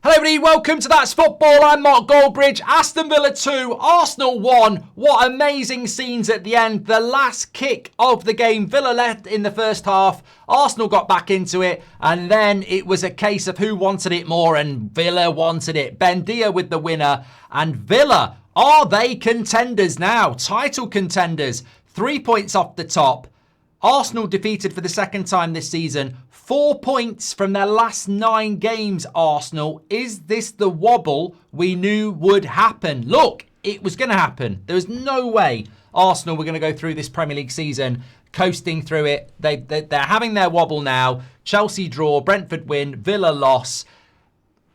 Hello everybody, welcome to That's Football. I'm Mark Goldbridge. Aston Villa 2, Arsenal 1. What amazing scenes at the end. The last kick of the game. Villa led in the first half. Arsenal got back into it. And then it was a case of who wanted it more. And Villa wanted it. Bendia with the winner. And Villa, are they contenders now? Title contenders. 3 points off the top. Arsenal defeated for the second time this season. 4 points from their last 9 games, Arsenal. Is this the wobble we knew would happen? Look, it was going to happen. There was no way Arsenal were going to go through this Premier League season coasting through it. They're having their wobble now. Chelsea draw, Brentford win, Villa loss.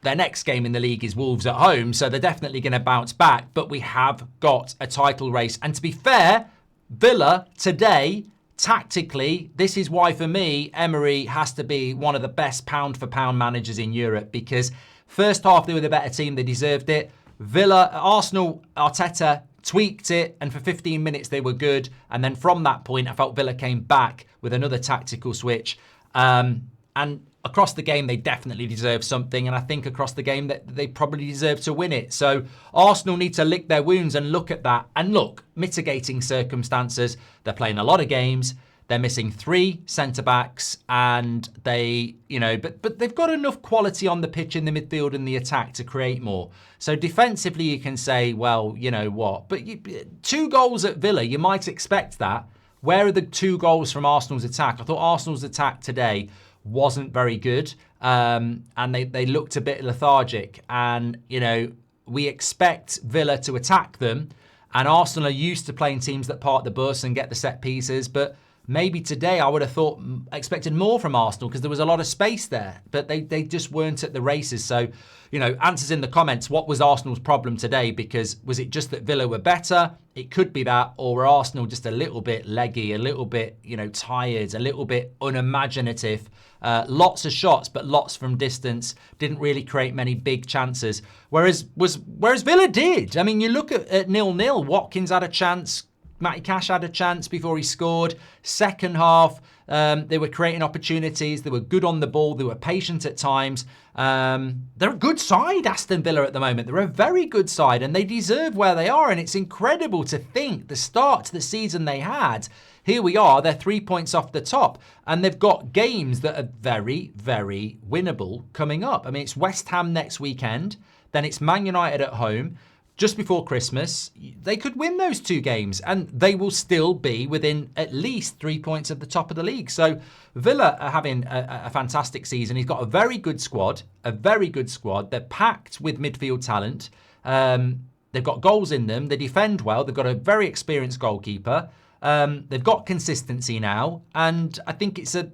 Their next game in the league is Wolves at home, so they're definitely going to bounce back. But we have got a title race. And to be fair, Villa today, tactically, this is why for me Emery has to be one of the best pound for pound managers in Europe, because first half they were the better team, they deserved it. Arsenal, Arteta tweaked it, and for 15 minutes they were good, and then from that point I felt Villa came back with another tactical switch, and across the game they definitely deserve something, and I think across the game that they probably deserve to win it. So Arsenal need to lick their wounds and look at that. And look, mitigating circumstances. They're playing a lot of games. They're missing 3 centre-backs, and but they've got enough quality on the pitch in the midfield and the attack to create more. So defensively you can say, well, you know what, but 2 goals at Villa, you might expect that. Where are the 2 goals from Arsenal's attack? I thought Arsenal's attack today wasn't very good, and they looked a bit lethargic. And, we expect Villa to attack them, and Arsenal are used to playing teams that park the bus and get the set pieces, but maybe today I would have expected more from Arsenal because there was a lot of space there, but they just weren't at the races. So, answers in the comments. What was Arsenal's problem today? Because was it just that Villa were better? It could be that, or were Arsenal just a little bit leggy, a little bit, tired, a little bit unimaginative. Lots of shots, but lots from distance. Didn't really create many big chances. Whereas Villa did. I mean, you look at 0-0. Watkins had a chance. Matty Cash had a chance before he scored. Second half, they were creating opportunities. They were good on the ball. They were patient at times. They're a good side, Aston Villa, at the moment. They're a very good side, and they deserve where they are. And it's incredible to think the start to the season they had. Here we are, they're 3 points off the top, and they've got games that are very, very winnable coming up. I mean, it's West Ham next weekend, then it's Man United at home. Just before Christmas, they could win those 2 games, and they will still be within at least 3 points of the top of the league. So Villa are having a fantastic season. He's got a very good squad, They're packed with midfield talent. They've got goals in them. They defend well. They've got a very experienced goalkeeper. They've got consistency now, and I think it's a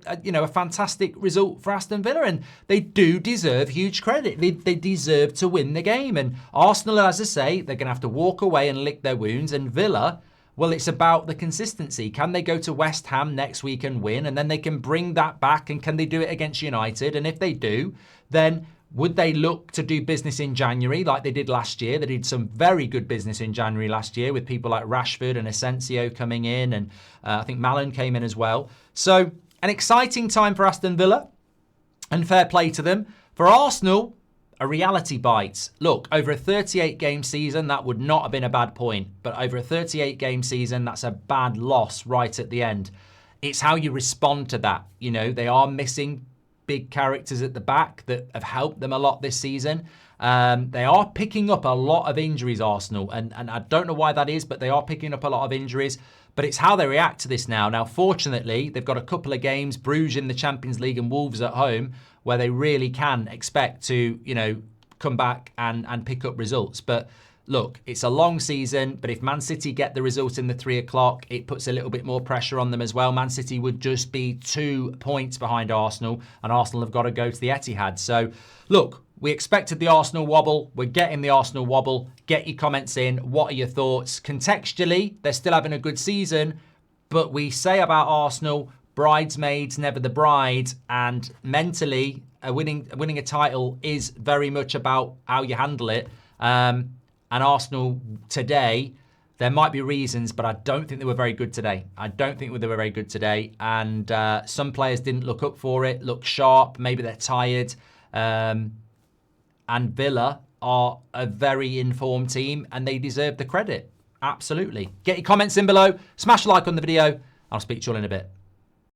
fantastic result for Aston Villa, and they do deserve huge credit. They deserve to win the game, and Arsenal, as I say, they're going to have to walk away and lick their wounds, and Villa, well, it's about the consistency. Can they go to West Ham next week and win, and then they can bring that back, and can they do it against United? And if they do, then would they look to do business in January like they did last year? They did some very good business in January last year with people like Rashford and Asensio coming in, and I think Malen came in as well. So an exciting time for Aston Villa, and fair play to them. For Arsenal, a reality bite. Look, over a 38-game season, that would not have been a bad point. But over a 38-game season, that's a bad loss right at the end. It's how you respond to that. They are missing big characters at the back that have helped them a lot this season. They are picking up a lot of injuries, Arsenal, and I don't know why that is, but they are picking up a lot of injuries. But it's how they react to this now. Now, fortunately, they've got a couple of games, Bruges in the Champions League and Wolves at home, where they really can expect to, come back and pick up results. But look, it's a long season, but if Man City get the result in the 3 o'clock, it puts a little bit more pressure on them as well. Man City would just be 2 points behind Arsenal, and Arsenal have got to go to the Etihad. So, look, we expected the Arsenal wobble. We're getting the Arsenal wobble. Get your comments in. What are your thoughts? Contextually, they're still having a good season, but we say about Arsenal, bridesmaids, never the bride, and mentally, winning a title is very much about how you handle it. And Arsenal today, there might be reasons, but I don't think they were very good today. And some players didn't look up for it, look sharp. Maybe they're tired. And Villa are a very informed team and they deserve the credit. Absolutely. Get your comments in below. Smash a like on the video. I'll speak to you all in a bit.